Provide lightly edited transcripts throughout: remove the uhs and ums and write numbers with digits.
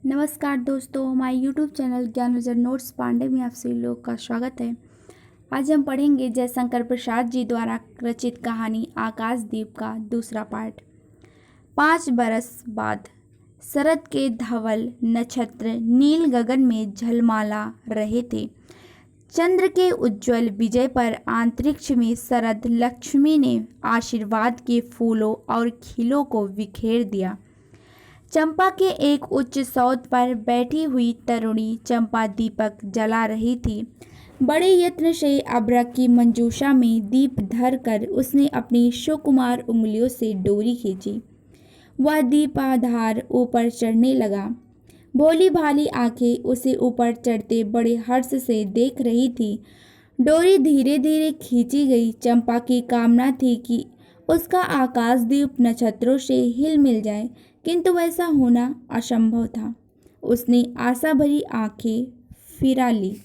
नमस्कार दोस्तों, हमारे यूट्यूब चैनल ज्ञानविजर नोट्स पांडे में आप सभी लोग का स्वागत है। आज हम पढ़ेंगे जयशंकर प्रसाद जी द्वारा रचित कहानी आकाशदीप का दूसरा पार्ट। 5 बरस बाद शरद के धवल नक्षत्र नील गगन में झलमला रहे थे। चंद्र के उज्ज्वल विजय पर अंतरिक्ष में शरद लक्ष्मी ने आशीर्वाद के फूलों और खिलों को बिखेर दिया। चंपा के एक उच्च सौध पर बैठी हुई तरुणी चंपा दीपक जला रही थी। बड़े यत्न से अब्रक की मंजूषा में दीप धरकर उसने अपनी सुकुमार उंगलियों से डोरी खींची। वह दीपाधार ऊपर चढ़ने लगा। भोली भाली आंखें उसे ऊपर चढ़ते बड़े हर्ष से देख रही थी। डोरी धीरे धीरे खींची गई। चंपा की कामना थी कि उसका आकाशदीप नक्षत्रों से हिल मिल जाए, किंतु वैसा होना असंभव था। उसने आशा भरी आंखें फिरा ली।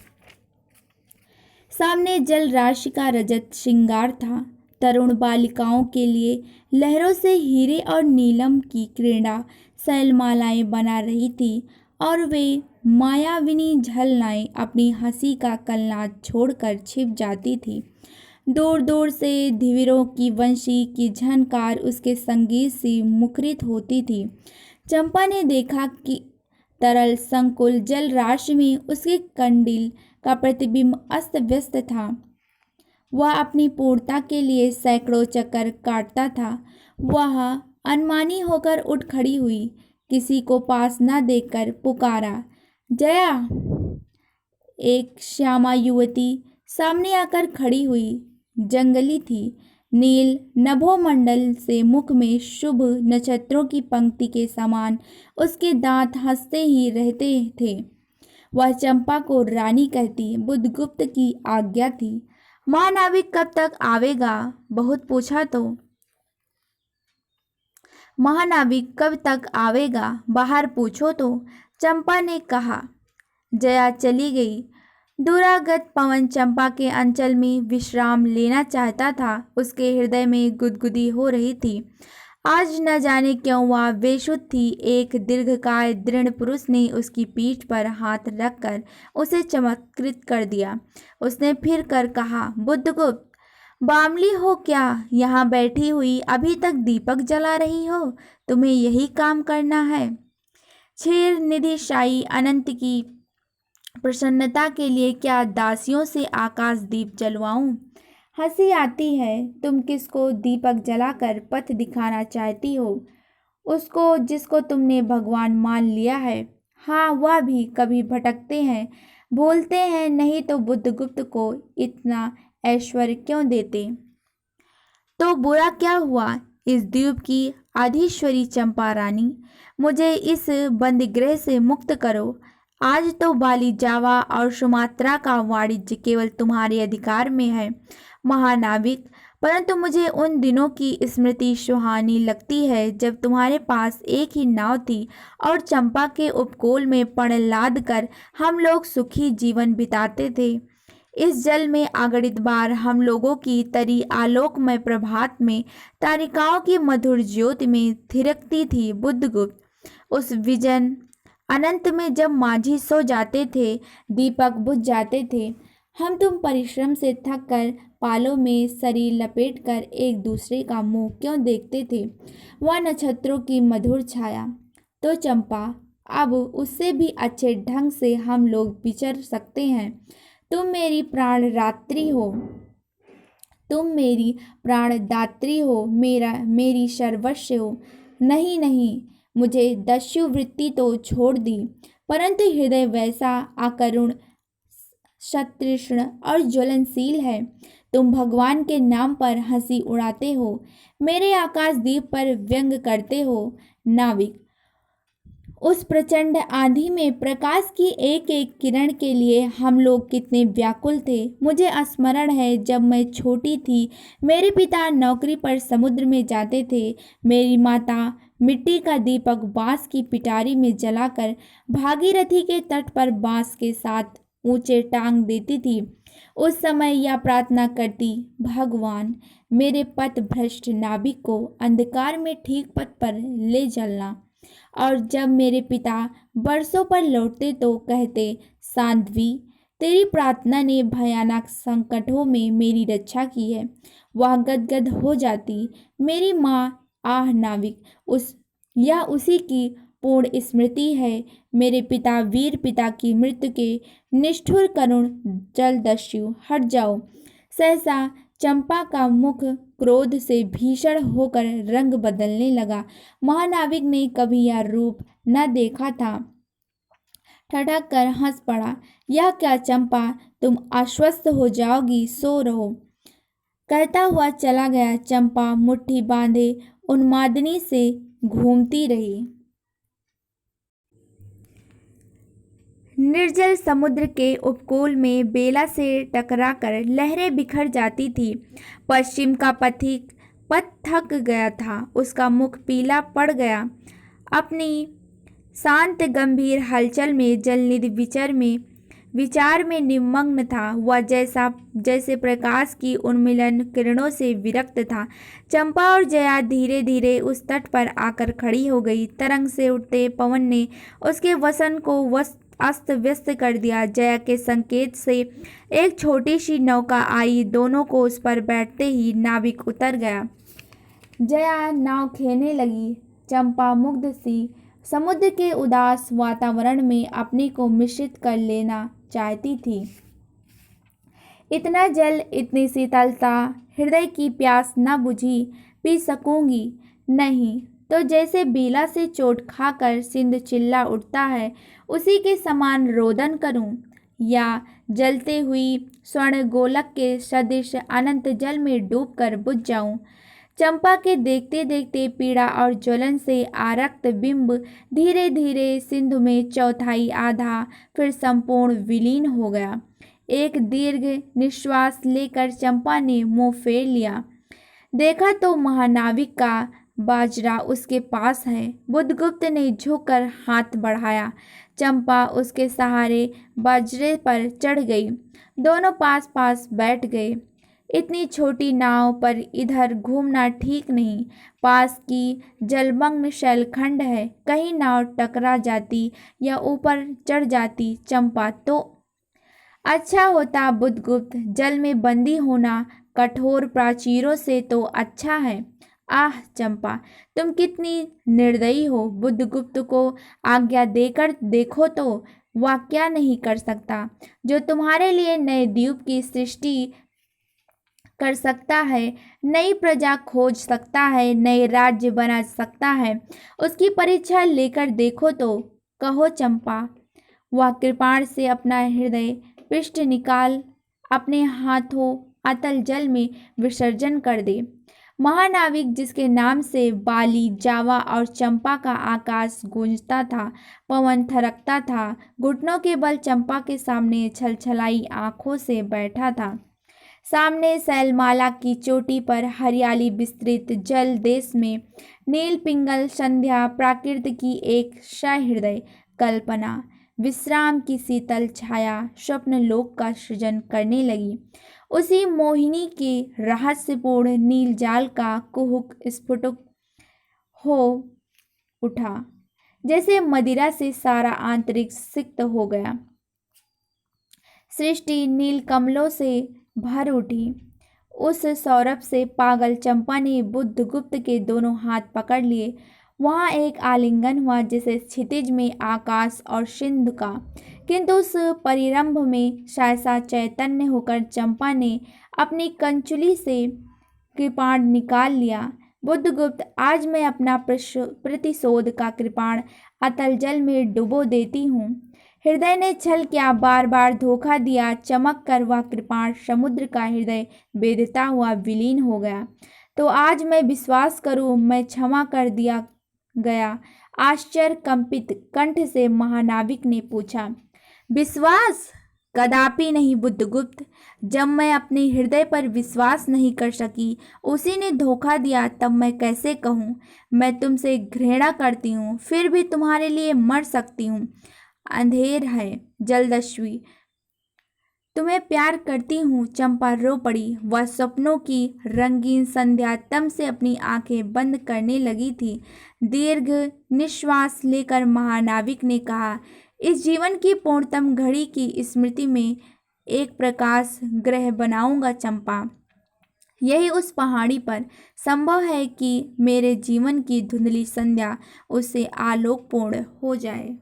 सामने जल राशि का रजत श्रृंगार था। तरुण बालिकाओं के लिए लहरों से हीरे और नीलम की क्रीड़ा शैलमालाएं बना रही थी और वे मायाविनी झलनाएं अपनी हंसी का कलनाद छोड़कर छिप जाती थी। दूर दूर से धीवरों की वंशी की झनकार उसके संगीत से मुखरित होती थी। चंपा ने देखा कि तरल संकुल जल राशि में उसके कंडील का प्रतिबिंब अस्त व्यस्त था। वह अपनी पूर्णता के लिए सैकड़ों चक्कर काटता था। वह अनमानी होकर उठ खड़ी हुई। किसी को पास न देखकर पुकारा, जया। एक श्यामा युवती सामने आकर खड़ी हुई। जंगली थी। नील नभोमंडल से मुख में शुभ नक्षत्रों की पंक्ति के समान उसके दांत हंसते ही रहते थे। वह चंपा को रानी कहती। बुद्धगुप्त की आज्ञा थी। महानाविक कब तक आवेगा? बहुत पूछा तो महानाविक कब तक आवेगा? बाहर पूछो तो। चंपा ने कहा। जया चली गई। दूरागत पवन चंपा के अंचल में विश्राम लेना चाहता था। उसके हृदय में गुदगुदी हो रही थी। आज न जाने क्यों वह बेसुध थी। एक दीर्घकाय दृढ़ पुरुष ने उसकी पीठ पर हाथ रखकर उसे चमत्कृत कर दिया। उसने फिर कर कहा, बुद्धगुप्त, बामली हो क्या? यहाँ बैठी हुई अभी तक दीपक जला रही हो? तुम्हें यही काम करना है? क्षीर निधि शाही अनंत की प्रसन्नता के लिए क्या दासियों से आकाशदीप जलवाऊं? हंसी आती है। तुम किसको दीपक जलाकर पथ दिखाना चाहती हो? उसको जिसको तुमने भगवान मान लिया है। हाँ, वह भी कभी भटकते हैं, भूलते हैं, नहीं तो बुद्धगुप्त को इतना ऐश्वर्य क्यों देते? तो बुरा क्या हुआ? इस द्वीप की आधीश्वरी चंपा रानी, मुझे इस बंदीगृह से मुक्त करो। आज तो बाली, जावा और सुमात्रा का वाणिज्य केवल तुम्हारे अधिकार में है महानाविक, परंतु मुझे उन दिनों की स्मृति सुहानी लगती है जब तुम्हारे पास एक ही नाव थी और चंपा के उपकूल में पण लाद कर हम लोग सुखी जीवन बिताते थे। इस जल में अगणित बार हम लोगों की तरी आलोकमय प्रभात में तारिकाओं की मधुर ज्योति में थिरकती थी। बुद्धगुप्त, उस विजन अनंत में जब माझी सो जाते थे, दीपक बुझ जाते थे, हम तुम परिश्रम से थक कर पालों में शरीर लपेटकर एक दूसरे का मुंह क्यों देखते थे? वह नक्षत्रों की मधुर छाया। तो चंपा, अब उससे भी अच्छे ढंग से हम लोग विचर सकते हैं। तुम मेरी प्राणदात्री हो। तुम मेरी प्राणदात्री हो, मेरी सर्वस्व हो। नहीं नहीं, मुझे दस्यु वृत्ति तो छोड़ दी, परंतु हृदय वैसा अकरुण, सतृष्ण और ज्वलनशील है। तुम भगवान के नाम पर हंसी उड़ाते हो, मेरे आकाशदीप पर व्यंग करते हो। नाविक, उस प्रचंड आंधी में प्रकाश की एक एक किरण के लिए हम लोग कितने व्याकुल थे। मुझे स्मरण है, जब मैं छोटी थी, मेरे पिता नौकरी पर समुद्र में जाते थे। मेरी माता मिट्टी का दीपक बांस की पिटारी में जलाकर भागीरथी के तट पर बांस के साथ ऊंचे टांग देती थी। उस समय यह प्रार्थना करती, भगवान, मेरे पथ भ्रष्ट नाविक को अंधकार में ठीक पथ पर ले चलना। और जब मेरे पिता बरसों पर लौटते तो कहते, साध्वी, तेरी प्रार्थना ने भयानक संकटों में मेरी रक्षा की है। वह गदगद हो जाती। मेरी माँ, आह नाविक, यह उसी की पूर्ण स्मृति है। मेरे पिता, वीर पिता की मृत्यु के निष्ठुर करुण जलदस्यु, हट जाओ। सहसा चंपा का मुख क्रोध से भीषण होकर रंग बदलने लगा। महानाविक ने कभी यह रूप न देखा था। ठठक कर हंस पड़ा। यह क्या चंपा, तुम आश्वस्त हो जाओगी, सो रहो, कहता हुआ चला गया। चंपा मुट्ठी बांधे उन्मादिनी से घूमती रही। निर्जल समुद्र के उपकूल में बेला से टकराकर लहरें बिखर जाती थी। पश्चिम का पथ थक गया था। उसका मुख पीला पड़ गया। अपनी शांत गंभीर हलचल में जलनिधि विचार में निमग्न था। वह जैसे प्रकाश की उन्मिलन किरणों से विरक्त था। चंपा और जया धीरे धीरे उस तट पर आकर खड़ी हो गई। तरंग से उठते पवन ने उसके वसन को अस्त व्यस्त कर दिया। जया के संकेत से एक छोटी सी नौका आई। दोनों को उस पर बैठते ही नाविक उतर गया। जया नाव खेने लगी। चंपा मुग्ध सी समुद्र के उदास वातावरण में अपने को मिश्रित कर लेना चाहती थी। इतना जल, इतनी शीतलता, हृदय की प्यास न बुझी, पी सकूंगी नहीं तो जैसे बेला से चोट खाकर सिंधु चिल्ला उठता है, उसी के समान रोदन करूं, या जलते हुई स्वर्ण गोलक के सदृश अनंत जल में डूबकर बुझ जाऊं। चंपा के देखते देखते पीड़ा और ज्वलन से आरक्त बिंब धीरे धीरे सिंधु में चौथाई, आधा, फिर संपूर्ण विलीन हो गया। एक दीर्घ निश्वास लेकर चंपा ने मुंह फेर लिया। देखा तो महानाविक का बाजरा उसके पास है। बुद्धगुप्त ने झुककर हाथ बढ़ाया। चंपा उसके सहारे बाजरे पर चढ़ गई। दोनों पास पास बैठ गए। इतनी छोटी नाव पर इधर घूमना ठीक नहीं। पास की जलमग्न शैलखंड है, कहीं नाव टकरा जाती या ऊपर चढ़ जाती चंपा तो अच्छा होता। बुद्धगुप्त, जल में बंदी होना कठोर प्राचीरों से तो अच्छा है। आह चंपा, तुम कितनी निर्दयी हो। बुद्धगुप्त को आज्ञा देकर देखो तो वह क्या नहीं कर सकता। जो तुम्हारे लिए नए द्वीप की सृष्टि कर सकता है, नई प्रजा खोज सकता है, नए राज्य बना सकता है, उसकी परीक्षा लेकर देखो तो। कहो चंपा। वह कृपाण से अपना हृदय पृष्ठ निकाल अपने हाथों अतल जल में विसर्जन कर दे। महानाविक, जिसके नाम से बाली, जावा और चंपा का आकाश गूंजता था, पवन थरकता था, घुटनों के बल चंपा के सामने छलछलाई आंखों से बैठा था। सामने शैलमाला की चोटी पर हरियाली विस्तृत जल देश में नील पिंगल संध्या, प्रकृति की एक सहृदय कल्पना, विश्राम की शीतल छाया स्वप्न लोक का सृजन करने लगी। उसी मोहिनी के रहस्यपूर्ण नील जाल का कुहुक स्फुटुक हो उठा, जैसे मदिरा से सारा आंतरिक सिक्त हो गया। सृष्टि नील कमलों से भर उठी। उस सौरभ से पागल चंपा ने बुद्धगुप्त के दोनों हाथ पकड़ लिए। वहाँ एक आलिंगन हुआ, जैसे क्षितिज में आकाश और सिंधु का। किंतु उस परिरंभ में सहसा चैतन्य होकर चंपा ने अपनी कंचुली से कृपाण निकाल लिया। बुद्धगुप्त, आज मैं अपना प्रतिशोध का कृपाण अतल जल में डुबो देती हूँ। हृदय ने छल किया, बार बार धोखा दिया। चमक कर वह कृपाण समुद्र का हृदय बेधता हुआ विलीन हो गया। तो आज मैं विश्वास करूँ, मैं क्षमा कर दिया गया? आश्चर्य कंपित कंठ से महानाविक ने पूछा। विश्वास? कदापि नहीं बुद्धगुप्त। जब मैं अपने हृदय पर विश्वास नहीं कर सकी, उसी ने धोखा दिया, तब मैं कैसे कहूँ? मैं तुमसे घृणा करती हूँ, फिर भी तुम्हारे लिए मर सकती हूँ। अंधेर है, जलदस्यु, तुम्हें प्यार करती हूँ। चंपा रो पड़ी। वह सपनों की रंगीन संध्या तम से अपनी आंखें बंद करने लगी थी। दीर्घ निश्वास लेकर महानाविक ने कहा, इस जीवन की पूर्णतम घड़ी की स्मृति में एक प्रकाश ग्रह बनाऊंगा चंपा। यही उस पहाड़ी पर संभव है कि मेरे जीवन की धुंधली संध्या उससे आलोकपूर्ण हो जाए।